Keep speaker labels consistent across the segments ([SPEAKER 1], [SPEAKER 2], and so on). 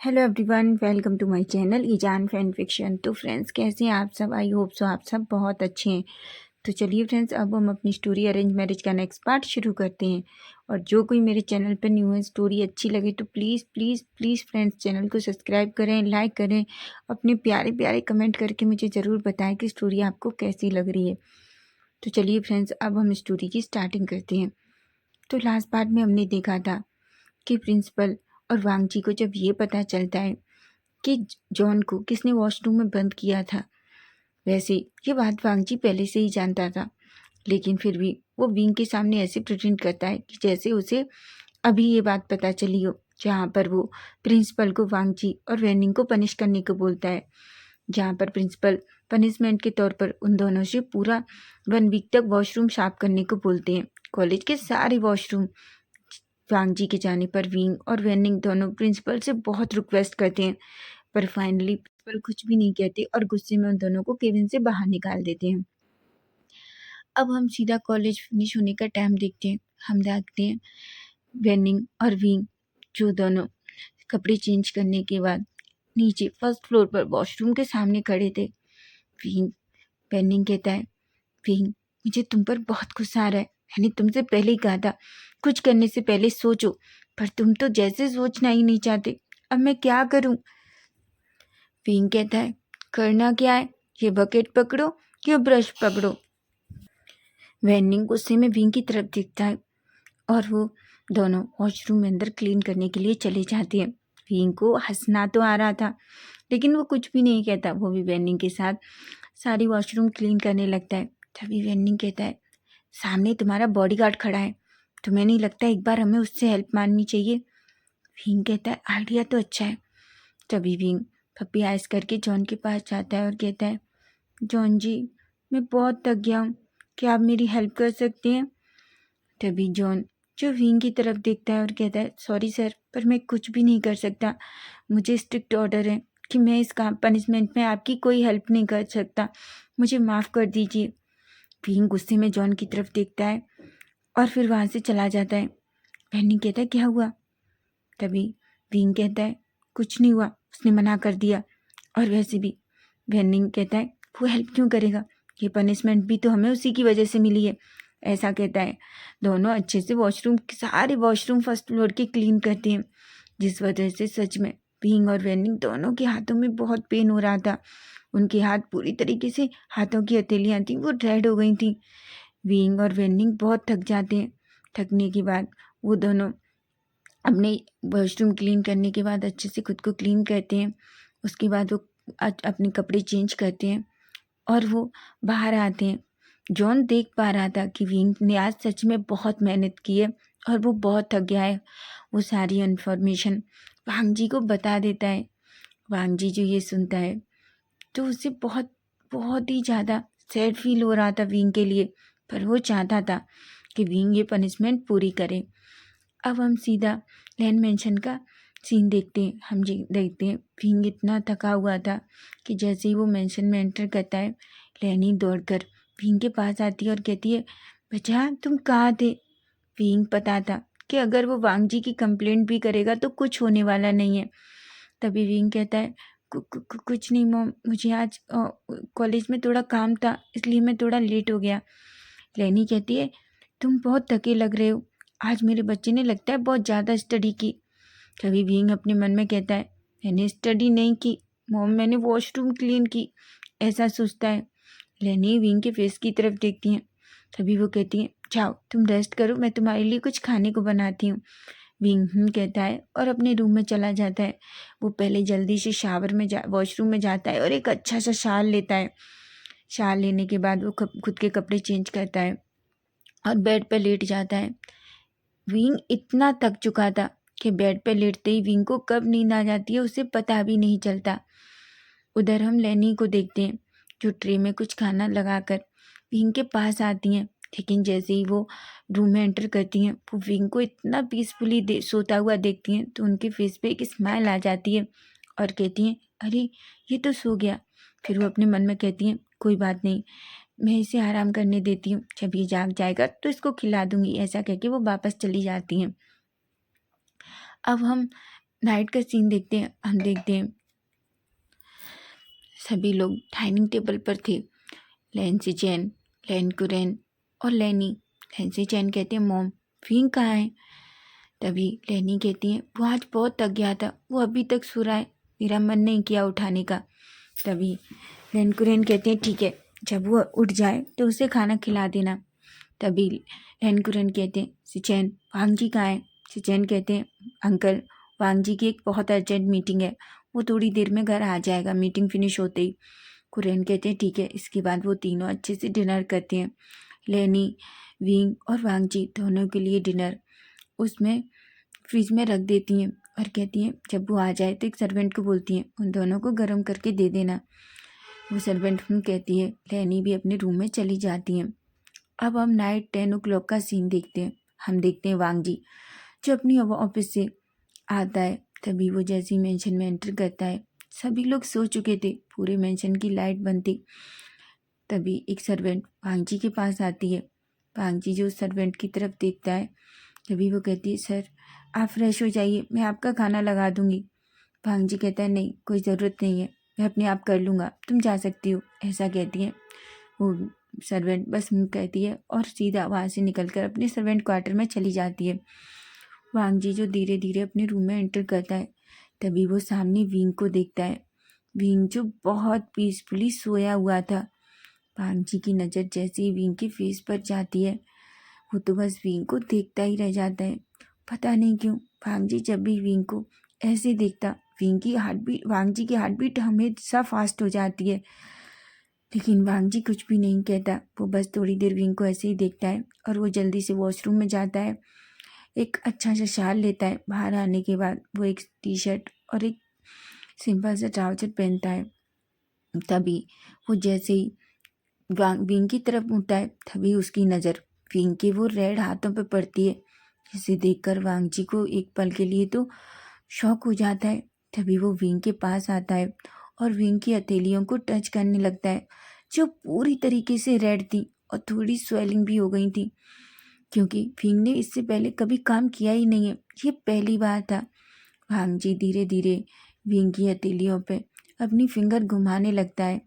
[SPEAKER 1] Hello everyone, welcome to my channel ईजान fan fiction. तो friends, कैसे हैं आप सब? आई होप सो आप सब बहुत अच्छे हैं। तो चलिए फ्रेंड्स, अब हम अपनी स्टोरी अरेंज मैरिज का नेक्स्ट पार्ट शुरू करते हैं। और जो कोई मेरे चैनल पर न्यू है, स्टोरी अच्छी लगे तो please please please friends channel को सब्सक्राइब करें, लाइक करें, अपने प्यारे प्यारे कमेंट करके मुझे ज़रूर बताएं कि स्टोरी आपको कैसी लग रही है। तो चलिए फ्रेंड्स, अब हम स्टोरी की स्टार्टिंग करते हैं। तो लास्ट पार्ट में हमने देखा था कि प्रिंसिपल और वांगजी को जब ये पता चलता है कि जॉन को किसने वॉशरूम में बंद किया था। वैसे ये बात वांगजी पहले से ही जानता था, लेकिन फिर भी वो विंग के सामने ऐसे प्रिटेंड करता है कि जैसे उसे अभी ये बात पता चली हो। जहाँ पर वो प्रिंसिपल को वांगजी और वेनिंग को पनिश करने को बोलता है, जहाँ पर प्रिंसिपल पनिशमेंट के तौर पर उन दोनों से पूरा 1 वीक तक वॉशरूम साफ करने को बोलते हैं। कॉलेज के सारे वॉशरूम। वांगजी के जाने पर विंग और वेनिंग दोनों प्रिंसिपल से बहुत रिक्वेस्ट करते हैं, पर फाइनली प्रिंसिपल कुछ भी नहीं कहते और गुस्से में उन दोनों को केबिन से बाहर निकाल देते हैं। अब हम सीधा कॉलेज फिनिश होने का टाइम देखते हैं। हम देखते हैं वेनिंग और विंग, जो दोनों कपड़े चेंज करने के बाद नीचे फर्स्ट फ्लोर पर वॉशरूम के सामने खड़े थे। विंग वेनिंग कहता है, विंग मुझे तुम पर बहुत गुस्सा आ रहा है। मैंने तुमसे पहले ही कहा था कुछ करने से पहले सोचो, पर तुम तो जैसे सोचना ही नहीं चाहते। अब मैं क्या करूं? विंग कहता है, करना क्या है? ये बकेट पकड़ो या ब्रश पकड़ो। वेनिंग गुस्से में विंग की तरफ देखता है और वो दोनों वॉशरूम में अंदर क्लीन करने के लिए चले जाते हैं। विंग को हंसना तो आ रहा था, लेकिन वो कुछ भी नहीं कहता। वो भी वेनिंग के साथ सारी वॉशरूम क्लीन करने लगता है। तभी वेनिंग कहता है, सामने तुम्हारा बॉडीगार्ड खड़ा है, तुम्हें नहीं लगता एक बार हमें उससे हेल्प मांगनी चाहिए? विंग कहता है, आइडिया तो अच्छा है। तभी विंग पप्पी आइस करके जॉन के पास जाता है और कहता है, जॉन जी, मैं बहुत थक गया हूँ, क्या आप मेरी हेल्प कर सकते हैं? तभी जॉन जो विंग की तरफ देखता है और कहता है, सॉरी सर, पर मैं कुछ भी नहीं कर सकता। मुझे स्ट्रिक्ट ऑर्डर है कि मैं इस काम पनिशमेंट में आपकी कोई हेल्प नहीं कर सकता। मुझे माफ़ कर दीजिए। विंग गुस्से में जॉन की तरफ देखता है और फिर वहाँ से चला जाता है। वेनिंग कहता है, क्या हुआ? तभी विंग कहता है, कुछ नहीं हुआ, उसने मना कर दिया। और वैसे भी वेनिंग कहता है, वो हेल्प क्यों करेगा? ये पनिशमेंट भी तो हमें उसी की वजह से मिली है, ऐसा कहता है। दोनों अच्छे से सारे वॉशरूम फर्स्ट फ्लोर के क्लीन करते हैं, जिस वजह से सच में विंग और वेनिंग दोनों के हाथों में बहुत पेन हो रहा था। उनके हाथ पूरी तरीके से, हाथों की हथेलियाँ थी वो रेड हो गई थी। विंग और वेनिंग बहुत थक जाते हैं। थकने के बाद वो दोनों अपने वॉशरूम क्लीन करने के बाद अच्छे से खुद को क्लीन करते हैं। उसके बाद वो अपने कपड़े चेंज करते हैं और वो बाहर आते हैं। जॉन देख पा रहा था कि विंग ने आज सच में बहुत मेहनत की है और वो बहुत थक गया है। वो सारी इन्फॉर्मेशन वांगजी को बता देता है। वांगजी जो ये सुनता है तो उसे बहुत बहुत ही ज़्यादा सैड फील हो रहा था विंग के लिए, पर वो चाहता था कि विंग ये पनिशमेंट पूरी करे। अब हम सीधा लैंड मेंशन का सीन देखते हैं। हम जी देखते हैं विंग इतना थका हुआ था कि जैसे ही वो मेंशन में एंटर करता है, लैनी दौड़कर विंग के पास आती है और कहती है, बच्चा तुम कहाँ थे? विंग पता था कि अगर वो वांगजी की कंप्लेंट भी करेगा तो कुछ होने वाला नहीं है। तभी विंग कहता है, कुछ नहीं मॉम, मुझे आज कॉलेज में थोड़ा काम था, इसलिए मैं थोड़ा लेट हो गया। लैनी कहती है, तुम बहुत थके लग रहे हो, आज मेरे बच्चे ने लगता है बहुत ज़्यादा स्टडी की। तभी विंग अपने मन में कहता है, मैंने स्टडी नहीं की मॉम, मैंने वॉशरूम क्लीन की, ऐसा सोचता है। लैनी विंग के फेस की तरफ देखती हैं। तभी वो कहती हैं, जाओ तुम रेस्ट करो, मैं तुम्हारे लिए कुछ खाने को बनाती हूँ। विंग कहता है और अपने रूम में चला जाता है। वो पहले जल्दी से वॉशरूम में जाता है और एक अच्छा सा शाल लेता है। शाल लेने के बाद वो खुद के कपड़े चेंज करता है और बेड पर लेट जाता है। विंग इतना थक चुका था कि बेड पर लेटते ही विंग को कब नींद आ जाती है उसे पता भी नहीं चलता। उधर हम लैनी को देखते हैं, जो ट्रे में कुछ खाना लगाकर विंग के पास आती हैं। लेकिन जैसे ही वो रूम में एंटर करती हैं, वो विंग को इतना पीसफुली सोता हुआ देखती हैं तो उनके फेस पे एक स्माइल आ जाती है और कहती हैं, अरे ये तो सो गया। फिर वो अपने मन में कहती हैं, कोई बात नहीं, मैं इसे आराम करने देती हूँ, जब ये जाग जाएगा तो इसको खिला दूंगी। ऐसा कह के वो वापस चली जाती हैं। अब हम नाइट का सीन देखते हैं। हम देखते हैं सभी लोग डाइनिंग टेबल पर थे। लैंसी चैन, लैन कुरैन और लैनी। लैंसी चैन कहते हैं मॉम विंग कहाँ है। तभी लैनी कहती है वो आज बहुत थक गया था, वो अभी तक सो रहा है, मेरा मन नहीं किया उठाने का। तभी लैन कुरैन कहते हैं ठीक है, जब वो उठ जाए तो उसे खाना खिला देना। तभी लैन कुरैन कहते हैं सिचैन वांग जी कहाँ है। सिचैन कहते हैं अंकल वांग जी की एक बहुत अर्जेंट मीटिंग है, वो थोड़ी देर में घर आ जाएगा मीटिंग फिनिश होते ही। कुरैन कहते हैं ठीक है। इसके बाद वो तीनों अच्छे से डिनर करते हैं। लेनी, विंग और वांग जी दोनों के लिए डिनर उसमें फ्रिज में रख देती हैं और कहती हैं जब वो आ जाए तो एक सर्वेंट को बोलती हैं उन दोनों को गर्म करके दे देना। वो सर्वेंट कहती है। लेनी भी अपने रूम में चली जाती हैं। अब हम नाइट 10 o'clock का सीन देखते हैं। हम देखते हैं वांग जी जो अपनी ऑफिस से आता है। तभी वो जैसे ही मेंशन में एंटर करता है, सभी लोग सो चुके थे, पूरे मेंशन की लाइट बंद थी। तभी एक सर्वेंट वांग जी के पास आती है। वांग जी जो सर्वेंट की तरफ देखता है, तभी वो कहती है सर आप फ्रेश हो जाइए, मैं आपका खाना लगा दूंगी। वांग जी कहता है नहीं कोई ज़रूरत नहीं है, मैं अपने आप कर लूँगा, तुम जा सकती हो, ऐसा कहती है। वो सर्वेंट बस कहती है और सीधा वहाँ से निकलकर अपने सर्वेंट क्वार्टर में चली जाती है। वांग जी जो धीरे धीरे अपने रूम में एंटर करता है, तभी वो सामने विंग को देखता है। विंग जो बहुत पीसफुली सोया हुआ था। वांग जी की नज़र जैसे ही विंग के फेस पर जाती है, वो तो बस विंग को देखता ही रह जाता है। पता नहीं क्यों वांग जी जब भी विंग को ऐसे देखता, वांग जी की हार्ट बीट हमेशा फास्ट हो जाती है। लेकिन वांग जी कुछ भी नहीं कहता, वो बस थोड़ी देर विंग को ऐसे ही देखता है और वो जल्दी से वॉशरूम में जाता है। एक अच्छा सा शाल लेता है। बाहर आने के बाद वो एक टी शर्ट और एक सिंपल सा ट्राउजर पहनता है। तभी वो जैसे ही विंग की तरफ मुड़ता है, तभी उसकी नज़र विंग के वो रेड हाथों पे पड़ती है, जिसे देखकर वांग जी को एक पल के लिए तो शॉक हो जाता है। तभी वो विंग के पास आता है और विंग की हथेलियों को टच करने लगता है, जो पूरी तरीके से रेड थी और थोड़ी स्वेलिंग भी हो गई थी, क्योंकि विंग ने इससे पहले कभी काम किया ही नहीं है, ये पहली बार था। वांग जी धीरे धीरे विंग की हथेलियों पे अपनी फिंगर घुमाने लगता है,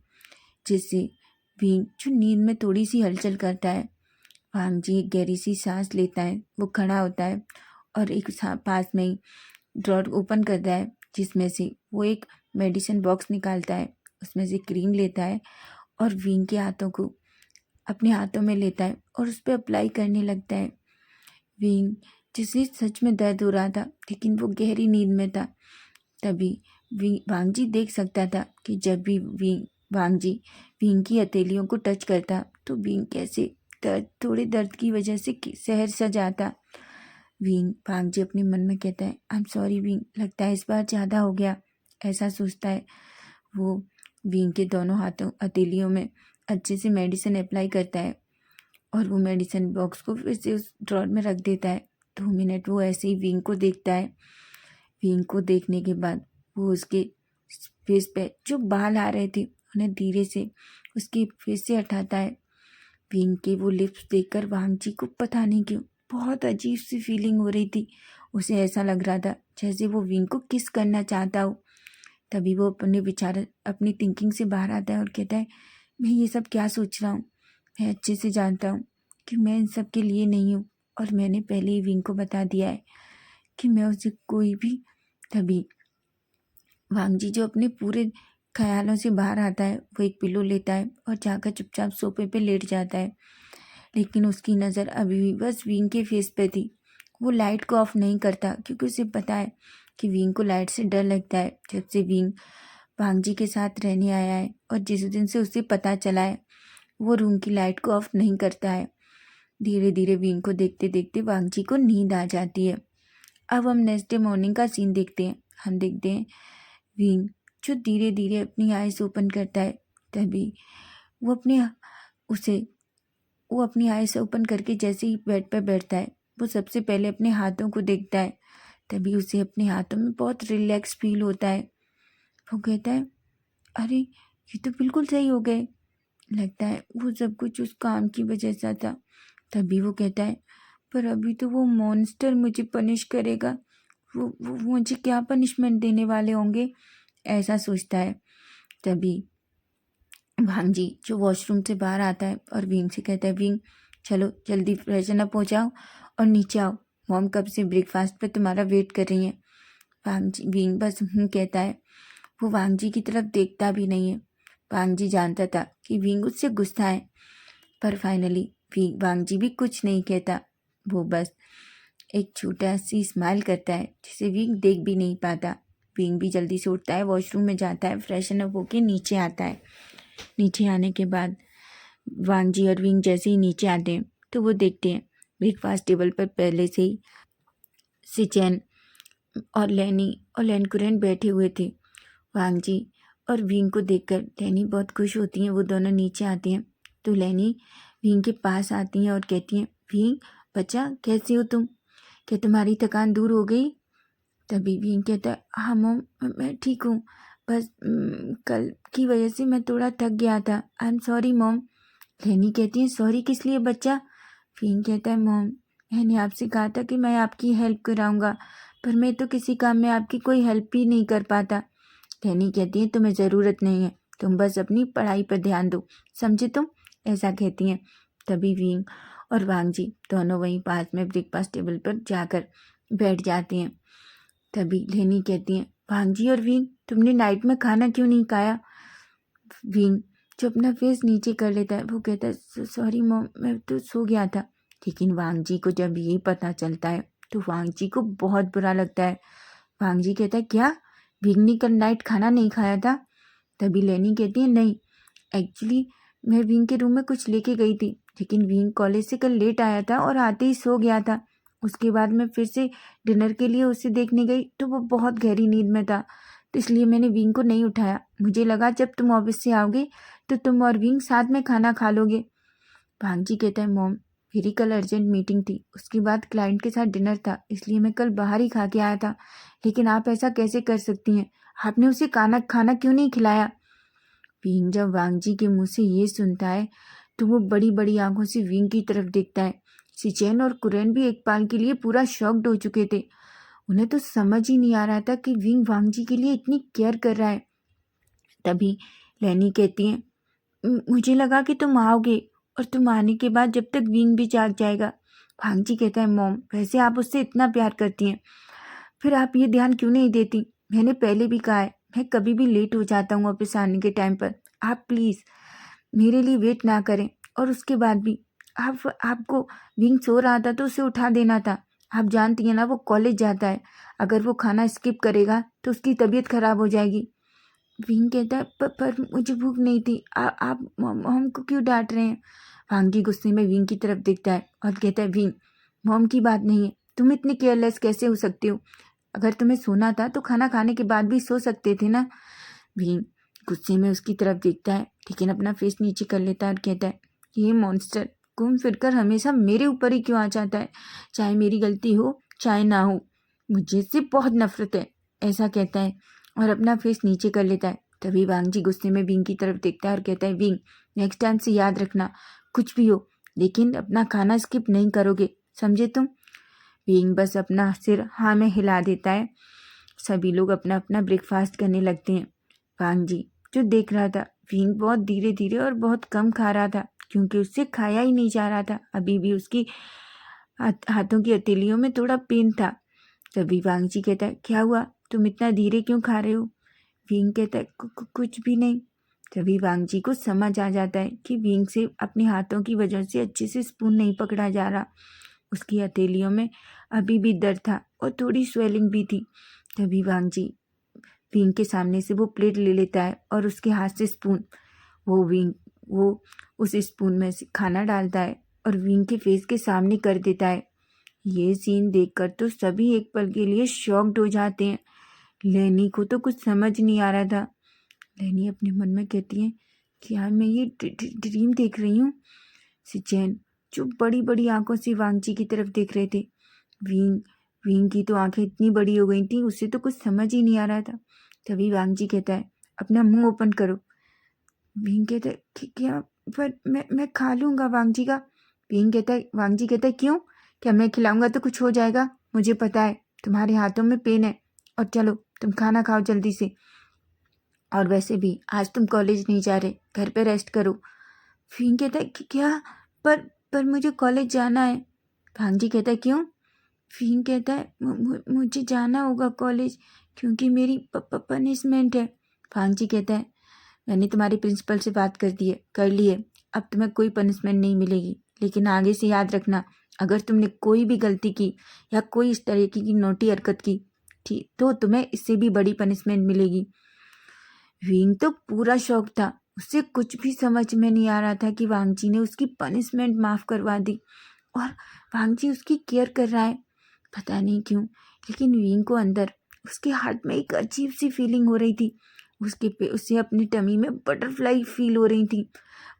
[SPEAKER 1] जिससे विंग जो नींद में थोड़ी सी हलचल करता है। वांग जी एक गहरी सी सांस लेता है, वो खड़ा होता है और एक पास में ही ड्रॉर ओपन करता है, जिसमें से वो एक मेडिसिन बॉक्स निकालता है। उसमें से क्रीम लेता है और विंग के हाथों को अपने हाथों में लेता है और उस पर अप्लाई करने लगता है। विंग जिसे सच में दर्द हो रहा था, लेकिन वो गहरी नींद में था। तभी वांग जी देख सकता था कि जब भी वांग जी विंग की हथेलियों को टच करता तो विंग कैसे थोड़े दर्द की वजह से सहर सा जाता। वांग जी अपने मन में कहता है आई एम सॉरी विंग, लगता है इस बार ज़्यादा हो गया, ऐसा सोचता है। वो विंग के दोनों हाथों हथेलियों में अच्छे से मेडिसिन अप्लाई करता है और वो मेडिसिन बॉक्स को फिर से उस ड्रॉर में रख देता है। 2 मिनट वो ऐसे ही विंग को देखता है। विंग को देखने के बाद वो उसके फेस पे जो बाल आ रहे थे उन्हें धीरे से उसके फेस से हटाता है। विंग के वो लिप्स देखकर वांग जी को पता नहीं क्यों बहुत अजीब सी फीलिंग हो रही थी। उसे ऐसा लग रहा था जैसे वो विंग को किस करना चाहता हो। तभी वो अपनी थिंकिंग से बाहर आता है और कहता है मैं ये सब क्या सोच रहा हूँ, मैं अच्छे से जानता हूँ कि मैं इन सब के लिए नहीं हूँ और मैंने पहले ही विंग को बता दिया है कि मैं उसे कोई भी। तभी वांग जी जो अपने पूरे ख्यालों से बाहर आता है, वो एक पिलो लेता है और जाकर चुपचाप सोफे पे लेट जाता है। लेकिन उसकी नज़र अभी भी बस विंग के फेस पे थी। वो लाइट को ऑफ नहीं करता, क्योंकि उसे पता है कि विंग को लाइट से डर लगता है। जब से विंग वांग जी के साथ रहने आया है और जिस दिन से उसे पता चला है, वो रूम की लाइट को ऑफ नहीं करता है। धीरे धीरे विंग को देखते देखते वांग जी को नींद आ जाती है। अब हम नेक्स्ट डे मॉर्निंग का सीन देखते हैं। हम देखते हैं विंग जो धीरे धीरे अपनी आइज़ ओपन करता है। तभी वो अपने उसे वो अपनी आइज़ ओपन करके जैसे ही बेड पर बैठता है, वो सबसे पहले अपने हाथों को देखता है। तभी उसे अपने हाथों में बहुत रिलैक्स फील होता है। वो कहता है अरे ये तो बिल्कुल सही हो गए, लगता है वो सब कुछ उस काम की वजह से था। तभी वो कहता है पर अभी तो वो मॉन्स्टर मुझे पनिश करेगा, वो मुझे क्या पनिशमेंट देने वाले होंगे, ऐसा सोचता है। तभी भांजी जो वॉशरूम से बाहर आता है और विंग से कहता है, विंग चलो जल्दी फ्रेशन अप हो जाओ और नीचे आओ, मॉम कब से ब्रेकफास्ट पे तुम्हारा वेट कर रही है। भांजी विंग बस कहता है। वो वांगजी की तरफ देखता भी नहीं है। वांगजी जानता था कि विंग उससे गुस्सा है, पर फाइनली वांगजी भी कुछ नहीं कहता। वो बस एक छोटा सी स्माइल करता है जिसे विंग देख भी नहीं पाता। विंग भी जल्दी से उठता है, वॉशरूम में जाता है, फ्रेशन अप होके नीचे आता है। नीचे आने के बाद वांगजी और विंग जैसे ही नीचे आते हैं तो वो देखते हैं ब्रेकफास्ट टेबल पर पहले से ही सिचेन और लेनी और लेनकुरेन बैठे हुए थे। वांगजी और विंग को देखकर लेनी बहुत खुश होती हैं। वो दोनों नीचे आते हैं तो लेनी विंग के पास आती हैं और कहती हैं, विंग बच्चा कैसी हो तुम, क्या तुम्हारी थकान दूर हो गई। तभी विंग कहता है, हाँ मॉम मैं ठीक हूँ, बस कल की वजह से मैं थोड़ा थक गया था, आई एम सॉरी मॉम। लेनी कहती है, सॉरी किस लिए बच्चा। विंग कहता है, मॉम मैंने आपसे कहा था कि मैं आपकी हेल्प कराऊंगा, पर मैं तो किसी काम में आपकी कोई हेल्प ही नहीं कर पाता। लेनी कहती है, तुम्हें ज़रूरत नहीं है, तुम बस अपनी पढ़ाई पर ध्यान दो, समझे तुम, ऐसा कहती हैं। तभी विंग और वांगजी दोनों वहीं पास में ब्रेकफास्ट टेबल पर जाकर बैठ जाते हैं। तभी लेनी कहती हैं, वांगजी और विंग तुमने नाइट में खाना क्यों नहीं खाया। विंग जो अपना फेस नीचे कर लेता है, वो कहता है, सॉरी मॉम मैं तो सो गया था। लेकिन वांगजी को जब ये पता चलता है तो वांगजी को बहुत बुरा लगता है। वांगजी कहता है, क्या विंग ने कल नाइट खाना नहीं खाया था। तभी लेनी कहती है, नहीं एक्चुअली मैं विंग के रूम में कुछ लेके गई थी, लेकिन विंग कॉलेज से कल लेट आया था और आते ही सो गया था। उसके बाद मैं फिर से डिनर के लिए उसे देखने गई तो वो बहुत गहरी नींद में था, तो इसलिए मैंने विंग को नहीं उठाया। मुझे लगा जब तुम ऑफिस से आओगे तो तुम और विंग साथ में खाना खा लोगे। भांजी कहता है, मॉम मेरी कल अर्जेंट मीटिंग थी, उसके बाद क्लाइंट के साथ डिनर था, इसलिए मैं कल बाहर ही खा के आया था। लेकिन आप ऐसा कैसे कर सकती हैं, आपने उसे खाना खाना क्यों नहीं खिलाया। विंग जब वांगजी के मुंह से ये सुनता है तो वो बड़ी बड़ी आंखों से विंग की तरफ देखता है। सिचेन और कुरेन भी एक पल के लिए पूरा शॉक्ड हो चुके थे। उन्हें तो समझ ही नहीं आ रहा था कि विंग वांगजी के लिए इतनी केयर कर रहा है। तभी लेनी कहती है, मुझे लगा कि तुम आओगे और तुम आने के बाद जब तक विंग भी जाग जाएगा। भांगजी कहता है, मॉम वैसे आप उससे इतना प्यार करती हैं, फिर आप ये ध्यान क्यों नहीं देती। मैंने पहले भी कहा है मैं कभी भी लेट हो जाता हूँ ऑफिस आने के टाइम पर, आप प्लीज़ मेरे लिए वेट ना करें। और उसके बाद भी आपको विंग सो रहा था तो उसे उठा देना था। आप जानती हैं ना वो कॉलेज जाता है, अगर वो खाना स्किप करेगा तो उसकी तबीयत खराब हो जाएगी। विंग कहता है, पर मुझे भूख नहीं थी, आप मॉम को क्यों डांट रहे हैं। वांगी गुस्से में विंग की तरफ देखता है और कहता है, विंग मॉम की बात नहीं है, तुम इतनी केयरलेस कैसे हो सकते हो, अगर तुम्हें सोना था तो खाना खाने के बाद भी सो सकते थे ना। विंग गुस्से में उसकी तरफ देखता है लेकिन अपना फेस नीचे कर लेता है और कहता है, ये मॉन्स्टर घूम फिरकर हमेशा मेरे ऊपर ही क्यों आ जाता है, चाहे मेरी गलती हो चाहे ना हो, मुझे इससे बहुत नफरत है, ऐसा कहता है और अपना फेस नीचे कर लेता है। तभी वांगजी गुस्से में विंग की तरफ देखता है और कहता है, विंग नेक्स्ट टाइम से याद रखना, कुछ भी हो लेकिन अपना खाना स्किप नहीं करोगे, समझे तुम। विंग बस अपना सिर हाँ में हिला देता है। सभी लोग अपना अपना ब्रेकफास्ट करने लगते हैं। वांगजी जो देख रहा था विंग बहुत धीरे धीरे और बहुत कम खा रहा था क्योंकि उससे खाया ही नहीं जा रहा था, अभी भी उसकी हाथों की हथेलियों में थोड़ा पेन था। तभी वांगजी कहता है, क्या हुआ, तुम इतना धीरे क्यों खा रहे हो। विंग कहता है, कुछ भी नहीं। तभी वांगजी को समझ आ जाता है कि विंग से अपने हाथों की वजह से अच्छे से स्पून नहीं पकड़ा जा रहा, उसकी हथेलियों में अभी भी दर्द था और थोड़ी स्वेलिंग भी थी। तभी वांगजी विंग के सामने से वो प्लेट ले लेता है और उसके हाथ से स्पून वो उस स्पून में से खाना डालता है और विंग के फेस के सामने कर देता है। ये सीन देखकर तो सभी एक पल के लिए शॉक्ड हो जाते हैं। लेनी को तो कुछ समझ नहीं आ रहा था। लेनी अपने मन में कहती है, क्या मैं ये ड्रीम देख रही हूँ। सिचेन जो बड़ी बड़ी आंखों से वांगजी की तरफ देख रहे थे। विंग विंग की तो आंखें इतनी बड़ी हो गई थी उसे तो कुछ समझ ही नहीं आ रहा था। तभी वांगजी कहता है, अपना मुंह ओपन करो। विंग कहता है, क्या, पर मैं खा लूँगा वांगजी का। वांगजी कहता है, क्यों, क्या मैं खिलाऊंगा तो कुछ हो जाएगा, मुझे पता है तुम्हारे हाथों में पेन है, और चलो तुम खाना खाओ जल्दी से। और वैसे भी आज तुम कॉलेज नहीं जा रहे, घर पे रेस्ट करो। फिंग कहता है कि क्या, पर मुझे कॉलेज जाना है। भांजी कहता है क्यों? फिंग कहता है मुझे जाना होगा कॉलेज, क्योंकि मेरी पनिशमेंट है। भांजी कहता है मैंने तुम्हारी प्रिंसिपल से बात कर ली है, अब तुम्हें कोई पनिशमेंट नहीं मिलेगी, लेकिन आगे से याद रखना, अगर तुमने कोई भी गलती की या कोई इस तरीके की नोटी हरकत की थी तो तुम्हें इससे भी बड़ी पनिशमेंट मिलेगी। विंग तो पूरा शौक था, उसे कुछ भी समझ में नहीं आ रहा था कि वांगजी ने उसकी पनिशमेंट माफ़ करवा दी और वांगजी उसकी केयर कर रहा है। पता नहीं क्यों, लेकिन विंग को अंदर उसके हार्ट में एक अजीब सी फीलिंग हो रही थी। उसे अपनी टमी में बटरफ्लाई फील हो रही थी।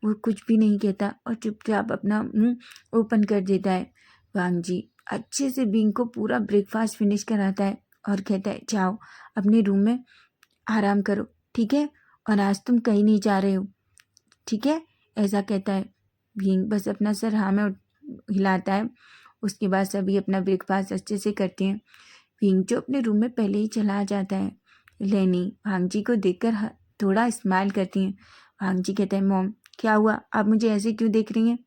[SPEAKER 1] वो कुछ भी नहीं कहता और चुपचाप अपना मुंह ओपन कर देता है। वांगजी अच्छे से विंग को पूरा ब्रेकफास्ट फिनिश कराता है और कहता है जाओ अपने रूम में आराम करो, ठीक है, और आज तुम कहीं नहीं जा रहे हो, ठीक है, ऐसा कहता है। विंग बस अपना सर हाँ में हिलाता है। उसके बाद सभी अपना ब्रेकफास्ट अच्छे से करते हैं। विंग जो अपने रूम में पहले ही चला जाता है। लेनी भांगजी को देखकर थोड़ा स्माइल करती है। भांगजी कहता है मॉम क्या हुआ, आप मुझे ऐसे क्यों देख रही हैं?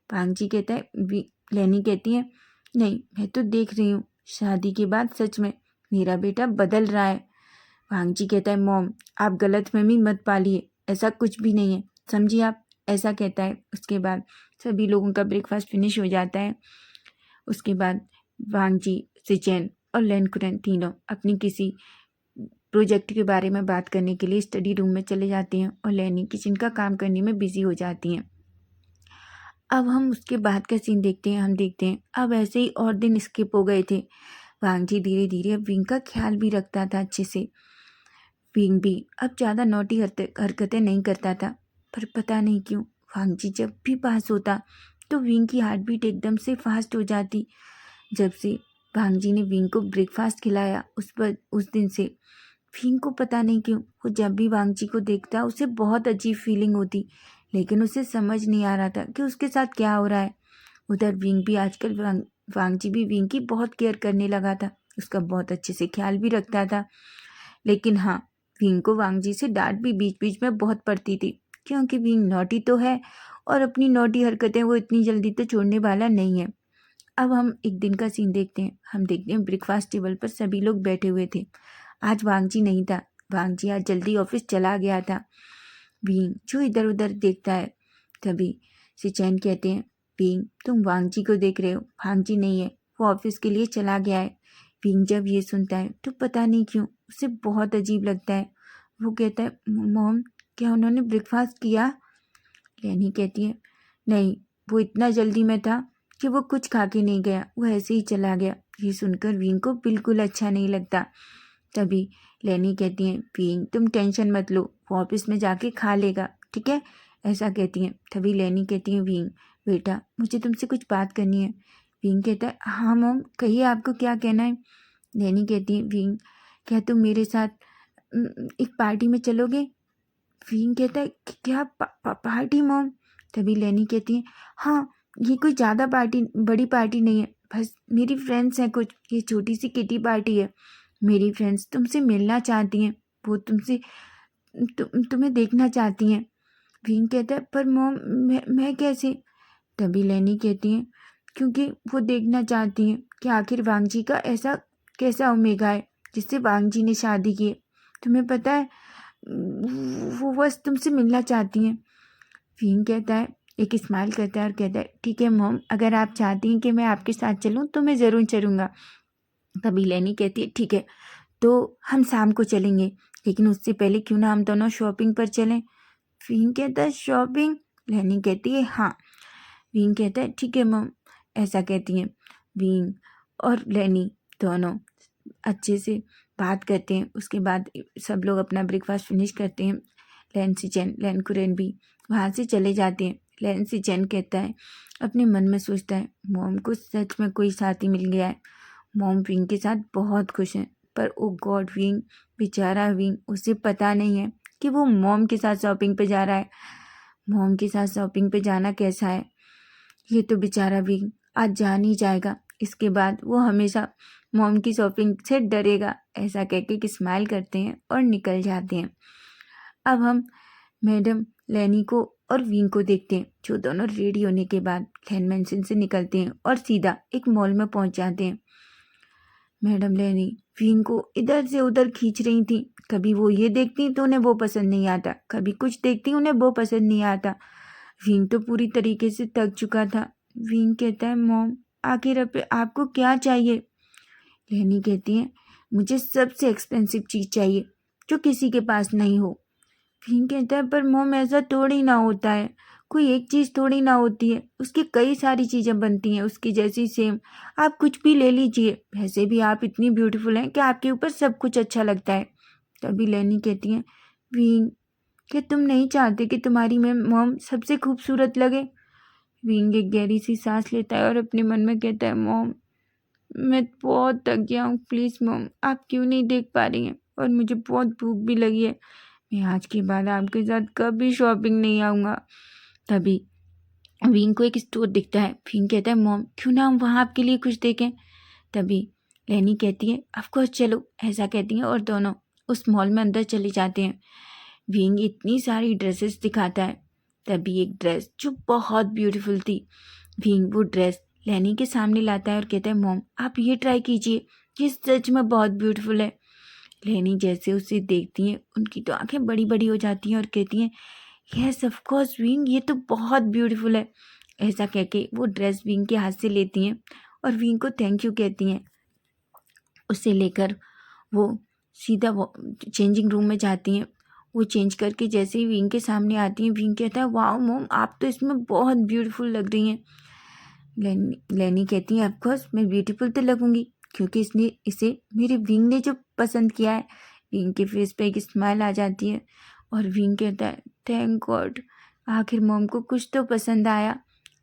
[SPEAKER 1] भांगजी कहता है लेनी कहती है नहीं, मैं तो देख रही हूँ शादी के बाद सच में मेरा बेटा बदल रहा है। भांगजी कहता है मॉम आप गलतफहमी मत पालिए, ऐसा कुछ भी नहीं है, समझी आप, ऐसा कहता है। उसके बाद सभी लोगों का ब्रेकफास्ट फिनिश हो जाता है। उसके बाद वांगजी, सिचेन और लेनकुरन तीनों अपनी किसी प्रोजेक्ट के बारे में बात करने के लिए स्टडी रूम में चले जाते हैं और लेनी किचन का काम करने में बिजी हो जाती हैं। अब हम उसके बाद का सीन देखते हैं। हम देखते हैं अब ऐसे ही और दिन स्किप हो गए थे। वांगजी धीरे धीरे अब विंग का ख्याल भी रखता था अच्छे से। विंग भी अब ज़्यादा नौटी हरकतें नहीं करता था, पर पता नहीं क्यों वांगजी जब भी पास होता तो विंग की हार्ट बीट एकदम से फास्ट हो जाती। जब से भांगजी ने विंग को ब्रेकफास्ट खिलाया उस दिन से विंग को पता नहीं क्यों वो जब भी वांगजी को देखता उसे बहुत अजीब फीलिंग होती, लेकिन उसे समझ नहीं आ रहा था कि उसके साथ क्या हो रहा है। उधर विंग भी आजकल वांगजी भी विंग की बहुत केयर करने लगा था, उसका बहुत अच्छे से ख्याल भी रखता था। लेकिन हाँ, विंग को वांगजी से डांट भी बीच बीच में बहुत पड़ती थी, क्योंकि विंग नॉटी तो है और अपनी नॉटी हरकतें वो इतनी जल्दी तो छोड़ने वाला नहीं है। अब हम एक दिन का सीन देखते हैं। हम देखते हैं ब्रेकफास्ट टेबल पर सभी लोग बैठे हुए थे। आज वांगजी नहीं था, वांगजी आज जल्दी ऑफिस चला गया था। विंग जो इधर उधर देखता है, तभी सिचैन कहते हैं विंग तुम वांगजी को देख रहे हो, वांगजी नहीं है, वो ऑफिस के लिए चला गया है। विंग जब ये सुनता है तो पता नहीं क्यों उसे बहुत अजीब लगता है। वो कहता है मॉम क्या उन्होंने ब्रेकफास्ट किया? लेनी कहती है नहीं, वो इतना जल्दी में था कि वो कुछ खा के नहीं गया, वो ऐसे ही चला गया। ये सुनकर विंग को बिल्कुल अच्छा नहीं लगता। तभी लेनी कहती है विंग तुम टेंशन मत लो, वो ऑफिस में जाके खा लेगा, ठीक है, ऐसा कहती हैं। तभी लेनी कहती है विंग बेटा मुझे तुमसे कुछ बात करनी है। विंग कहता है हाँ मॉम कहिए आपको क्या कहना है। लेनी कहती है विंग क्या तुम मेरे साथ एक पार्टी में चलोगे? विंग कहता है कि क्या पार्टी मॉम? तभी लेनी कहती है हाँ, ये कोई ज़्यादा बड़ी पार्टी नहीं है, बस मेरी फ्रेंड्स हैं कुछ, ये छोटी सी किटी पार्टी है। मेरी फ्रेंड्स तुमसे मिलना चाहती हैं, वो तुम्हें देखना चाहती हैं। विंग कहता है पर मॉम मैं कैसे? तभी लेनी कहती हैं क्योंकि वो देखना चाहती हैं कि आखिर वांगजी का ऐसा कैसा ओमेगा है जिससे वांगजी ने शादी की है। तुम्हें पता है वो बस तुमसे मिलना चाहती हैं। विंग कहता है एक स्माइल करता है और कहता है ठीक है मॉम, अगर आप चाहती हैं कि मैं आपके साथ चलूँ तो मैं ज़रूर चलूँगा। तभी लेनी कहती है ठीक है, तो हम शाम को चलेंगे, लेकिन उससे पहले क्यों ना हम दोनों शॉपिंग पर चलें। विंग कहता है शॉपिंग? लेनी कहती है हाँ। विंग कहता है ठीक है मॉम, ऐसा कहती हैं। विंग और लेनी दोनों अच्छे से बात करते हैं। उसके बाद सब लोग अपना ब्रेकफास्ट फिनिश करते हैं। लेनकुरेन भी वहाँ से चले जाते हैं। लेनसिचैन कहता है अपने मन में सोचता है मॉम को सच में कोई साथी मिल गया है। मॉम विंग के साथ बहुत खुश हैं, पर ओ गॉड विंग, बेचारा विंग, उसे पता नहीं है कि वो मॉम के साथ शॉपिंग पे जा रहा है। मॉम के साथ शॉपिंग पे जाना कैसा है, ये तो बेचारा विंग आज जान ही जाएगा। इसके बाद वो हमेशा मॉम की शॉपिंग से डरेगा, ऐसा कह के एक स्माइल करते हैं और निकल जाते हैं। अब हम मैडम लैनी को और विंग को देखते हैं, जो दोनों रेडी होने के बाद लैन मैंशन से निकलते हैं और सीधा एक मॉल में पहुंच जाते हैं। मैडम लैनी विंग को इधर से उधर खींच रही थी, कभी वो ये देखती तो उन्हें वो पसंद नहीं आता, कभी कुछ देखती उन्हें वो पसंद नहीं आता। विंग तो पूरी तरीके से थक चुका था। विंग कहता है, मॉम आखिर आपको क्या चाहिए? लैनी कहती है, मुझे सबसे एक्सपेंसिव चीज़ चाहिए जो किसी के पास नहीं हो। विंग कहता है, पर मॉम ऐसा थोड़ी ना होता है, कोई एक चीज़ थोड़ी ना होती है, उसकी कई सारी चीज़ें बनती हैं उसकी जैसी सेम। आप कुछ भी ले लीजिए, वैसे भी आप इतनी ब्यूटीफुल हैं कि आपके ऊपर सब कुछ अच्छा लगता है। तभी लैनी कहती है, विंग क्या तुम नहीं चाहते कि तुम्हारी मॉम सबसे खूबसूरत लगे? विंग एक गहरी सी सांस लेता है और अपने मन में कहता है, मॉम मैं बहुत थक गया हूँ, प्लीज़ मॉम आप क्यों नहीं देख पा रही हैं, और मुझे बहुत भूख भी लगी है, मैं आज के बाद आपके साथ कभी शॉपिंग नहीं आऊँगा। तभी विंग को एक स्टोर दिखता है। विंग कहता है, मॉम क्यों ना हम वहाँ आपके लिए कुछ देखें? तभी लैनी कहती है, ऑफ कोर्स चलो, ऐसा कहती हैं और दोनों उस मॉल में अंदर चले जाते हैं। विंग इतनी सारी ड्रेसेस दिखाता है। तभी एक ड्रेस जो बहुत ब्यूटीफुल थी, विंग वो ड्रेस लैनी के सामने लाता है और कहता है, मॉम आप ये ट्राई कीजिए, ये सच में बहुत ब्यूटीफुल है। लैनी जैसे उसे देखती हैं, उनकी तो आंखें बड़ी बड़ी हो जाती हैं और कहती हैं, यस ऑफ कोर्स विंग, ये तो बहुत ब्यूटीफुल है। ऐसा कह के वो ड्रेस विंग के हाथ से लेती हैं और विंग को थैंक यू कहती हैं। उसे लेकर वो सीधा वो चेंजिंग रूम में जाती हैं। वो चेंज करके जैसे ही विंग के सामने आती हैं, विंग कहता है, वाओ मॉम आप तो इसमें बहुत ब्यूटीफुल लग रही हैं। लैनी कहती है, ऑफकोर्स मैं ब्यूटीफुल तो लगूंगी क्योंकि इसने इसे मेरे विंग ने जो पसंद किया है। विंग के फेस पे एक स्माइल आ जाती है और विंग कहता है, थैंक गॉड आखिर मॉम को कुछ तो पसंद आया।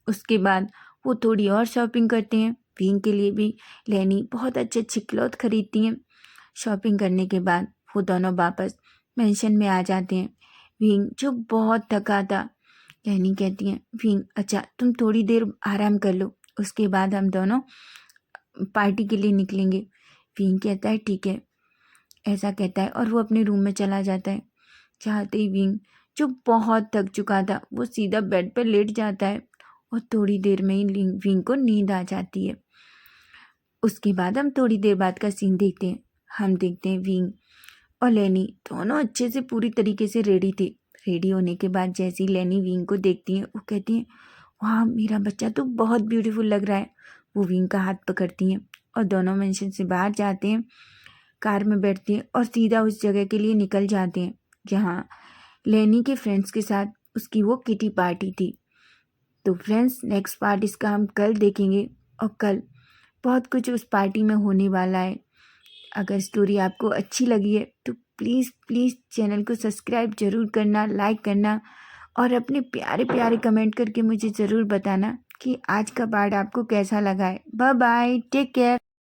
[SPEAKER 1] उसके बाद वो थोड़ी और शॉपिंग करते हैं। विंग के लिए भी लैनी बहुत अच्छे अच्छे क्लॉथ खरीदती हैं। शॉपिंग करने के बाद वो दोनों वापस मेंशन में आ जाते हैं। विंग जो बहुत थका था, लैनी कहती हैं, विंग अच्छा तुम थोड़ी देर आराम कर लो, उसके बाद हम दोनों पार्टी के लिए निकलेंगे। विंग कहता है ठीक है, ऐसा कहता है और वो अपने रूम में चला जाता है। चाहते ही विंग जो बहुत थक चुका था वो सीधा बेड पर लेट जाता है और थोड़ी देर में ही विंग को नींद आ जाती है। उसके बाद हम थोड़ी देर बाद का सीन देखते हैं। हम देखते हैं विंग और लैनी दोनों अच्छे से पूरी तरीके से रेडी थे। रेडी होने के बाद जैसे ही लैनी विंग को देखती है, वो कहती हैं, वाह मेरा बच्चा तो बहुत ब्यूटीफुल लग रहा है। वो विंग का हाथ पकड़ती हैं और दोनों मेंशन से बाहर जाते हैं, कार में बैठते हैं और सीधा उस जगह के लिए निकल जाते हैं जहाँ लैनी के फ्रेंड्स के साथ उसकी वो किटी पार्टी थी। तो फ्रेंड्स नेक्स्ट पार्ट इसका हम कल देखेंगे और कल बहुत कुछ उस पार्टी में होने वाला है। अगर स्टोरी आपको अच्छी लगी है तो प्लीज़ प्लीज़ चैनल को सब्सक्राइब ज़रूर करना, लाइक करना और अपने प्यारे प्यारे कमेंट करके मुझे ज़रूर बताना कि आज का पार्ट आपको कैसा लगा है। Bye bye, take care.